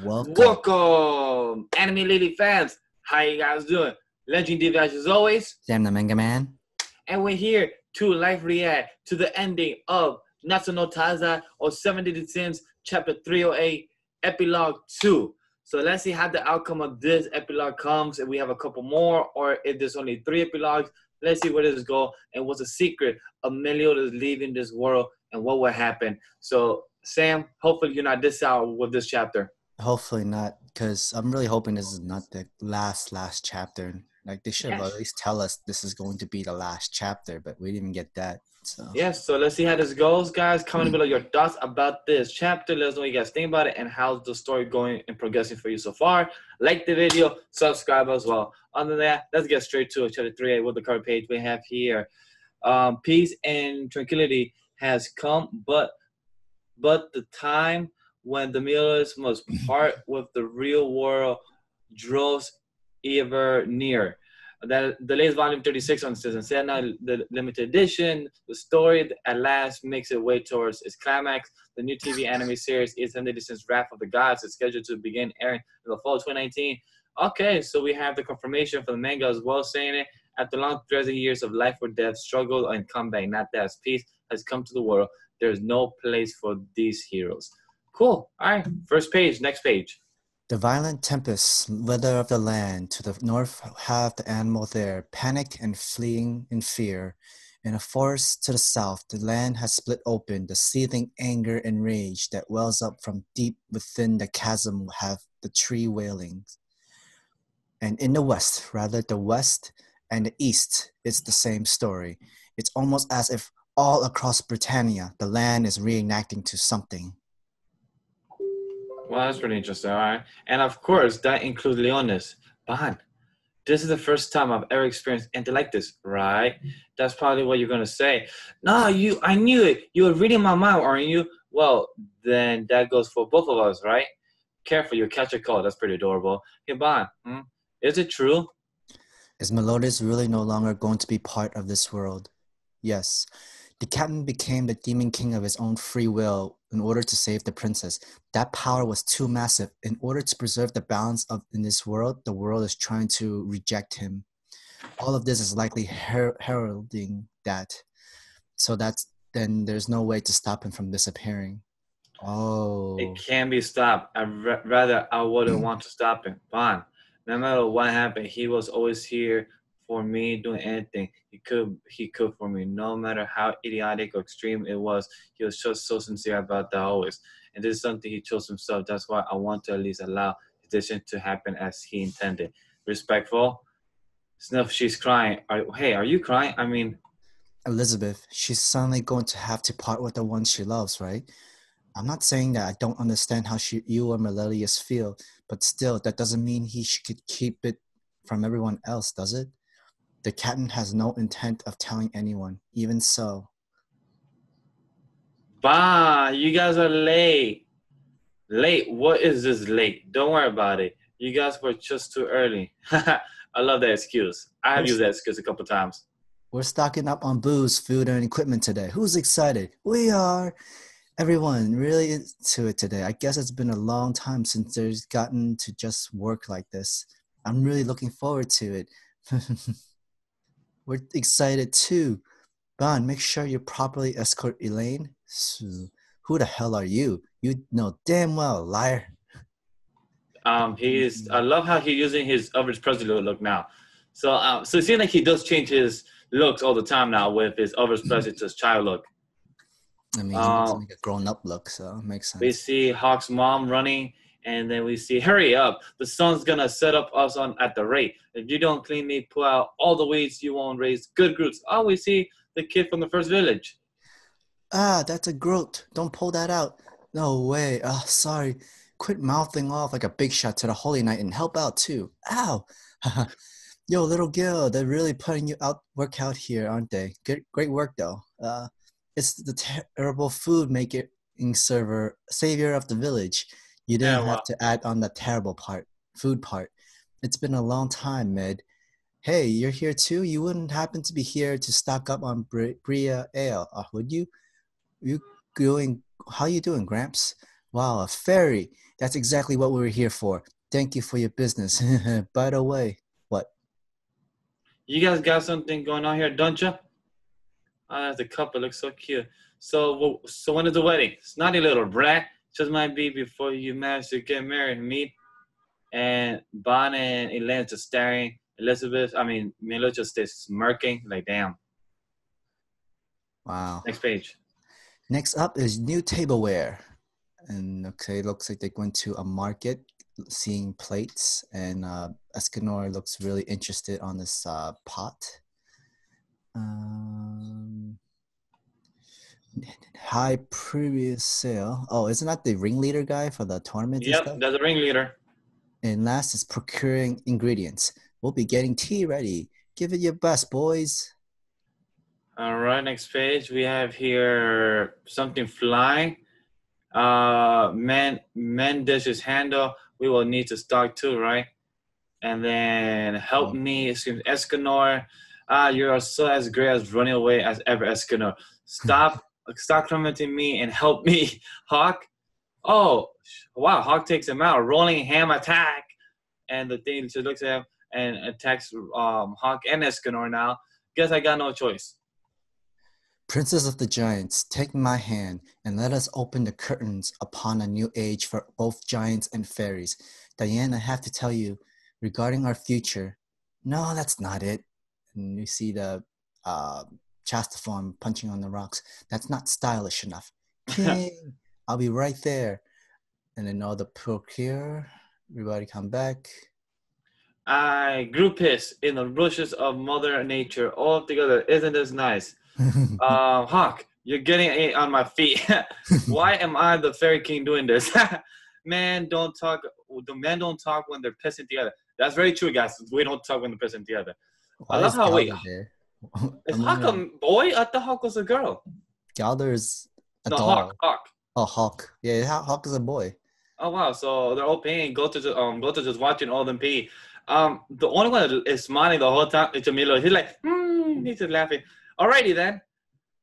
Welcome, Anime Lady fans. How you guys doing? Legend Vash as always. Sam the Manga Man. And we're here to live react to the ending of Nanatsu no Taizai or 70 Sins Chapter 308 Epilogue 2. So let's see how the outcome of this epilogue comes. If we have a couple more or if there's only 3 epilogues. Let's see where this goes and what's the secret of Meliodas leaving this world and what will happen. So Sam, hopefully you're not this out with this chapter. Hopefully not, because I'm really hoping this is not the last chapter. Like, they should at least tell us this is going to be the last chapter, but we didn't even get that. So yes, so let's see how this goes, guys. Comment below your thoughts about this chapter. Let us know what you guys think about it and how's the story going and progressing for you so far. Like the video, subscribe as well. Other than that, let's get straight to it. Chapter 3 with the cover page we have here. Peace and tranquility has come, but the time when the Meliodas must part with the real world draws ever near. That the latest volume 36 on Season 7, the limited edition, the story at last makes its way towards its climax. The new TV anime series is 70 Edition's Wrath of the Gods. It's scheduled to begin airing in the fall of 2019. Okay, so we have the confirmation for the manga as well, saying it. After long threads and years of life or death, struggle and comeback, not death, peace has come to the world. There's no place for these heroes. Cool. All right. First page. Next page. the violent tempests wither of the land. To the north have the animal there, panicked and fleeing in fear. In a forest to the south, the land has split open. The seething anger and rage that wells up from deep within the chasm have the tree wailing. And in the west, rather the west and the east, it's the same story. It's almost as if all across Britannia, the land is reenacting to something. Well, that's pretty interesting. All right. And of course, that includes Leonis. Bahan, this is the first time I've ever experienced anything like this, right? That's probably what you're going to say. No, I knew it. You were reading my mind, aren't you? Well, then that goes for both of us, right? Careful, you'll catch a cold. That's pretty adorable. Hey, Bahan, is it true? Is Meliodas really no longer going to be part of this world? Yes. The captain became the demon king of his own free will in order to save the princess. That power was too massive. In order to preserve the balance in this world, the world is trying to reject him. All of this is likely heralding that. So then there's no way to stop him from disappearing. Oh. It can be stopped. I wouldn't want to stop him. Fine. No matter what happened, he was always here for me, doing anything he could for me, no matter how idiotic or extreme it was. He was just so sincere about that always. And this is something he chose himself. That's why I want to at least allow his decision to happen as he intended. Respectful. Snuff, she's crying. Are you crying? I mean, Elizabeth, she's suddenly going to have to part with the one she loves, right? I'm not saying that I don't understand how you or Meliodas feel, but still, that doesn't mean he should keep it from everyone else, does it? The captain has no intent of telling anyone, even so. Bah, you guys are late. Late? What is this late? Don't worry about it. You guys were just too early. I love that excuse. I have used that excuse a couple times. We're stocking up on booze, food, and equipment today. Who's excited? We are. Everyone really into it today. I guess it's been a long time since there's gotten to just work like this. I'm really looking forward to it. We're excited too. Bon, make sure you properly escort Elaine. So, who the hell are you? You know damn well, liar. I love how he's using his Elvis Presley look now. So it seems like he does change his looks all the time now with his Elvis Presley to his child look. I mean, he looks like a grown-up look, so it makes sense. We see Hawk's mom running, and then we see, hurry up. The sun's going to set up us on at the rate. If you don't cleanly pull out all the weeds, you won't raise good roots. Oh, we see the kid from the first village. Ah, that's a groat. Don't pull that out. No way. Sorry. Quit mouthing off like a big shot to the Holy Knight and help out too. Ow. Yo, little girl, they're really putting you out work out here, aren't they? Great work, though. It's the terrible food making savior of the village. You didn't have to add on the terrible food part. It's been a long time, Med. Hey, you're here too? You wouldn't happen to be here to stock up on Bria Ale, would you? How you doing, Gramps? Wow, a fairy. That's exactly what we were here for. Thank you for your business. By the way, what? You guys got something going on here, don't you? The couple looks so cute. So when is the wedding? Snotty little brat. Just might be before you manage to get married. Meet and Bon and Elaine just staring. Milo just stays smirking. Like, damn. Wow. Next page. Next up is new tableware. And okay, looks like they went to a market seeing plates. And Escanor looks really interested on this pot. High previous sale. Oh, isn't that the ringleader guy for the tournament and Yep, stuff? that's the ringleader. And last is procuring ingredients. We'll be getting tea ready. Give it your best, boys. All right, next page. We have here something flying. Men dishes handle. We will need to stock too, right? And then help me, screams Escanor. You're so as great as running away as ever, Escanor. Stop commenting me and help me, Hawk. Oh, wow, Hawk takes him out. Rolling ham attack. And the thing just looks at him and attacks Hawk and Escanor now. Guess I got no choice. Princess of the Giants, take my hand and let us open the curtains upon a new age for both giants and fairies. Diane, I have to tell you, regarding our future, no, that's not it. And you see the Chastiform punching on the rocks. That's not stylish enough. King, I'll be right there. And then all the procure, everybody come back. I grew pissed in the bushes of Mother Nature all together. Isn't this nice? Hawk, you're getting on my feet. Why am I the fairy king doing this? Men don't talk. The men don't talk when they're pissing together. That's very true, guys. We don't talk when they're pissing together. Why I love how there? Is Hawk a boy? I thought Hawk was a girl. Galder's a dog. Hawk. Oh, Hawk. Yeah, Hawk is a boy. Oh wow! So they're all peeing. Go to just watching all them pee. The only one that is smiling the whole time is Jamilo. He's like, he's just laughing. Alrighty then.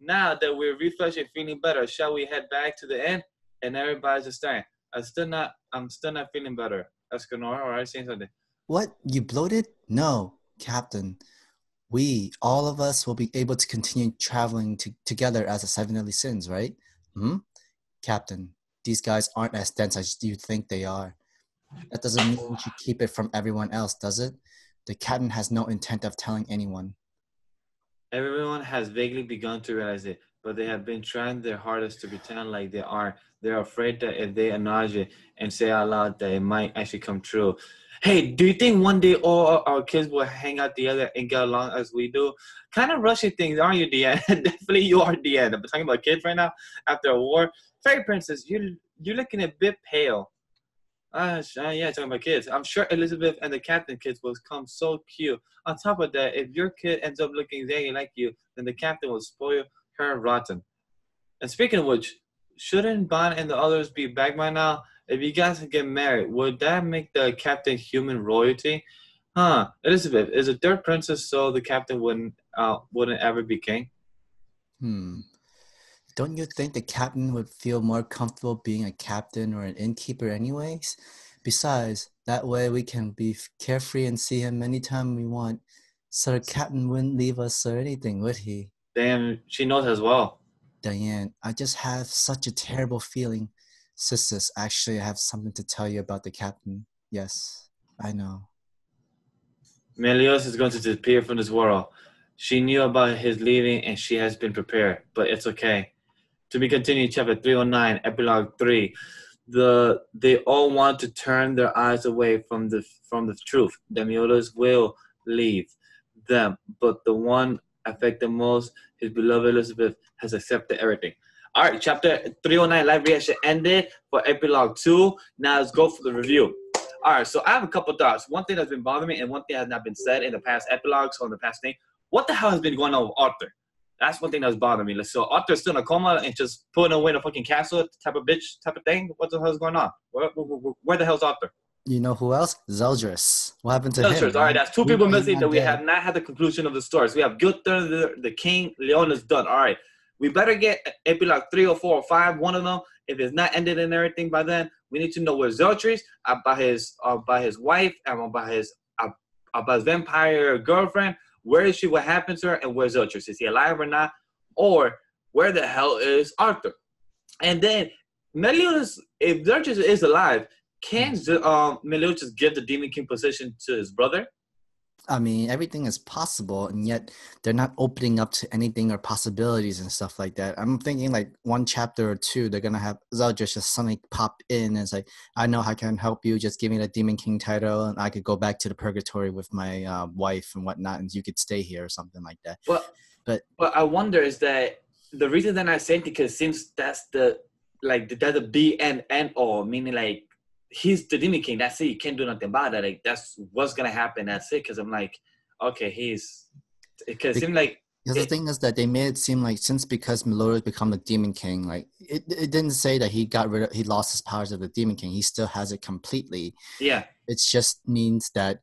Now that we're refreshed and feeling better, shall we head back to the inn? And everybody's just staring. I'm still not feeling better. Escanor, all right, saying something. What? You bloated? No, Captain. We, all of us, will be able to continue traveling together as the Seven Deadly Sins, right? Captain, these guys aren't as dense as you think they are. That doesn't mean we should keep it from everyone else, does it? The captain has no intent of telling anyone. Everyone has vaguely begun to realize it, but they have been trying their hardest to pretend like they are. They're afraid that if they acknowledge it and say out loud that it might actually come true. Hey, do you think one day all our kids will hang out together and get along as we do? Kind of rushing things, aren't you, Deanne? Definitely you are, Deanne. I'm talking about kids right now after a war. Fairy Princess, you're looking a bit pale. Yeah, talking about kids. I'm sure Elizabeth and the captain kids will come so cute. On top of that, if your kid ends up looking exactly like you, then the captain will spoil her rotten. And speaking of which, shouldn't Bon and the others be back by now? If you guys get married, would that make the captain human royalty? Elizabeth, is a third princess so the captain wouldn't ever be king? Don't you think the captain would feel more comfortable being a captain or an innkeeper anyways? Besides, that way we can be carefree and see him anytime we want. So the captain wouldn't leave us or anything, would he? Damn, she knows as well. Diane, I just have such a terrible feeling. Sisters, actually, I have something to tell you about the captain. Yes, I know. Meliodas is going to disappear from this world. She knew about his leaving and she has been prepared, but it's okay. To be continued, chapter 309, epilogue 3. They all want to turn their eyes away from the truth. The Meliodas will leave them, but the one affected most, his beloved Elizabeth, has accepted everything. All right, chapter 309 live reaction ended for epilogue 2. Now let's go for the review. All right, so I have a couple thoughts. One thing that's been bothering me and one thing has not been said in the past epilogues or in the past thing. What the hell has been going on with Arthur? That's one thing that's bothering me. So Arthur's still in a coma and just putting away in a fucking castle type of thing. What the hell's going on? Where the hell's Arthur? You know who else? Zeldris. What happened to him? All right, that's two people missing that we have not had the conclusion of the story. So we have Gilther, the king, Leon is done. All right. we better get epilogue 3 or 4 or 5, one of them. If it's not ended and everything by then, we need to know where Zoltris, about his wife, and about his vampire girlfriend. Where is she? What happened to her? And where's Zoltris? Is he alive or not? Or where the hell is Arthur? And then Meliodas, if Zoltris is alive, can Meliodas give the Demon King position to his brother? I mean, everything is possible, and yet they're not opening up to anything or possibilities and stuff like that. I'm thinking like one chapter or two, they're gonna have Zeldris just suddenly pop in and it's like, I know I can help you. Just give me the Demon King title, and I could go back to the purgatory with my wife and whatnot, and you could stay here or something like that. But I wonder is that the reason that I say it because since that's the be and all, meaning like he's the Demon King. That's it. You can't do nothing about it. Like that's what's gonna happen. That's it. Because I'm like, okay, because it seemed like. Because the thing is that they made it seem like because Meliodas become the Demon King, like it didn't say that he lost his powers of the Demon King. He still has it completely. Yeah. It just means that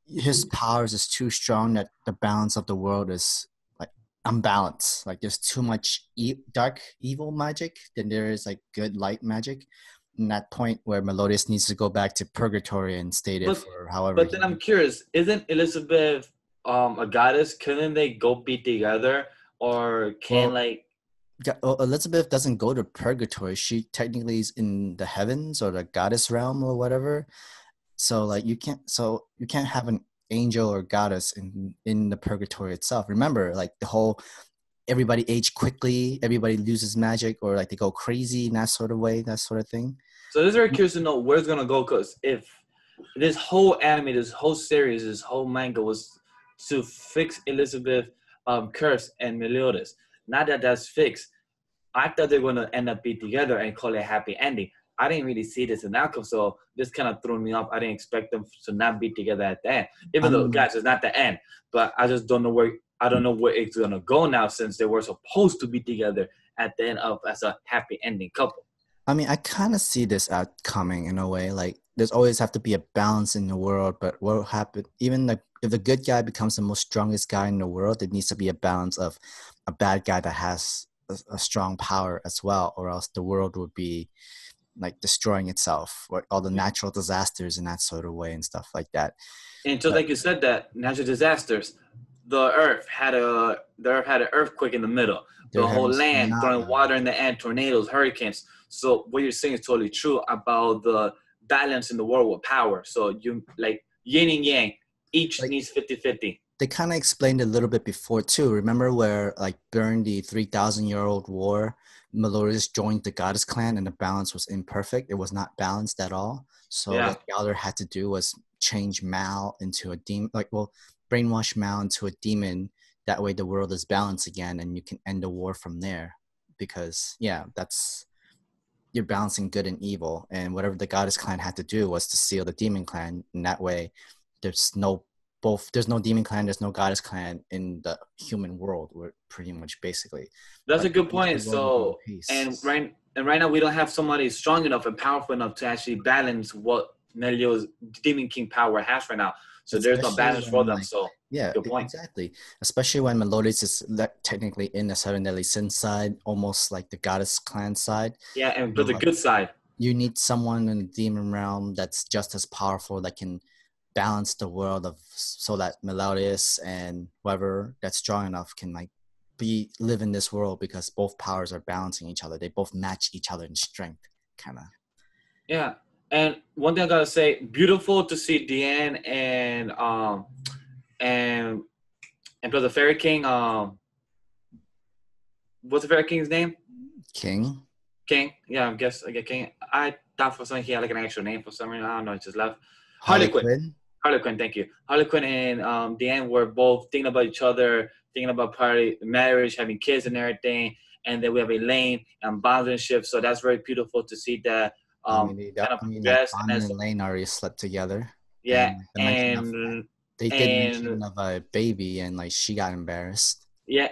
his powers is too strong that the balance of the world is like unbalanced. Like there's too much dark evil magic than there is like good light magic. In that point where Meliodas needs to go back to purgatory and stay there for however. But then I'm curious, isn't Elizabeth a goddess? Couldn't they go be together, or Elizabeth doesn't go to purgatory. She technically is in the heavens or the goddess realm or whatever. So like you can't have an angel or goddess in the purgatory itself. Remember, like the whole. Everybody age quickly, everybody loses magic, or like they go crazy in that sort of way, that sort of thing. So this is very curious to know where it's gonna go, because if this whole anime, this whole series, this whole manga was to fix Elizabeth curse and Meliodas. Now that that's fixed, I thought they were gonna end up be together and call it a happy ending. I didn't really see this in outcome, so this kind of threw me off. I didn't expect them to not be together at the end, even though guys, it's not the end. But I just don't know where. I don't know where it's gonna go now, since they were supposed to be together at the end of as a happy ending couple. I mean, I kind of see this coming in a way. Like, there's always have to be a balance in the world, but what will happen? Even like if the good guy becomes the most strongest guy in the world, there needs to be a balance of a bad guy that has a strong power as well, or else the world would be like destroying itself, or all the natural disasters in that sort of way and stuff like that. And just like you said, that natural disasters. The earth had an earthquake in the middle. The whole land throwing water in the air, tornadoes, hurricanes. So what you're saying is totally true about the balance in the world with power. So you like yin and yang, each needs 50-50. They kind of explained a little bit before too. Remember where like during the 3,000-year-old war, Meliodas joined the goddess clan and the balance was imperfect. It was not balanced at all. So what Gallagher had to do was change Mal into a demon, brainwash Mal into a demon. That way the world is balanced again and you can end the war from there. Because you're balancing good and evil. And whatever the goddess clan had to do was to seal the demon clan. And that way there's no demon clan, there's no goddess clan in the human world. We're pretty much basically. That's a good point. So right now we don't have somebody strong enough and powerful enough to actually balance what Meliodas Demon King power has right now. So there's no balance for them. So yeah, good point. Exactly. Especially when Meliodas is technically in the Seven Deadly Sins side, almost like the goddess clan side. Yeah, and but the good side. You need someone in the demon realm that's just as powerful that can balance the world so that Meliodas and whoever that's strong enough can live in this world, because both powers are balancing each other. They both match each other in strength, kind of. Yeah. And one thing I gotta say, beautiful to see Deanne and plus the Fairy King. What's the Fairy King's name? King. Yeah, I get King. I thought for some he had like an actual name for some reason. I don't know. It just left. Harlequin, thank you. Harlequin and Deanne were both thinking about each other, thinking about marriage, having kids and everything. And then we have Elaine and bondmanship. So that's very beautiful to see that. Bond and Elaine already slept together. Yeah, and they did mention of a baby, and she got embarrassed. Yeah,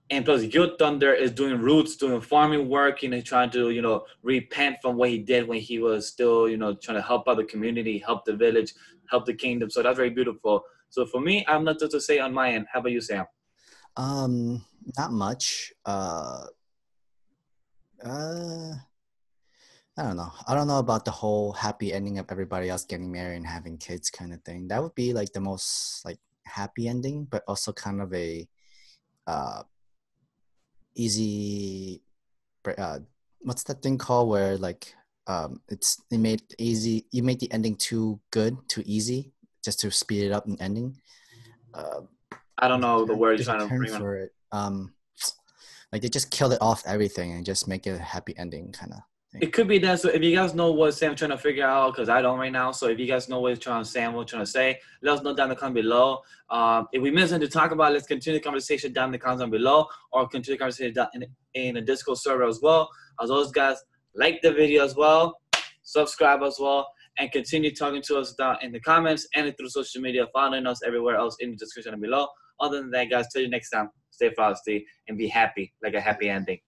and plus Youth Thunder is doing roots, doing farming work, trying to repent from what he did when he was still trying to help out the community, help the village, help the kingdom. So that's very beautiful. So for me, I'm not to say on my end. How about you, Sam? Not much. I don't know. I don't know about the whole happy ending of everybody else getting married and having kids kind of thing. That would be like the most like happy ending, but also kind of a uh easy what's that thing called where like they made easy, you made the ending too good, too easy, just to speed it up in ending. Uh I don't know the word you're there's a trying to term bring on. for it. Like they just killed it off everything and just make it a happy ending kind of thing. It could be that. So if you guys know what Sam's trying to figure out, because I don't right now. So if you guys know what he's trying to say, what trying to say, let us know down in the comment below. If we missed anything to talk about, let's continue the conversation down in the comments down below, or continue the conversation down in the Discord server as well. As always, guys, like the video as well, subscribe as well, and continue talking to us down in the comments and through social media, following us everywhere else in the description below. Other than that, guys, till you next time, stay frosty and be happy, like a happy ending.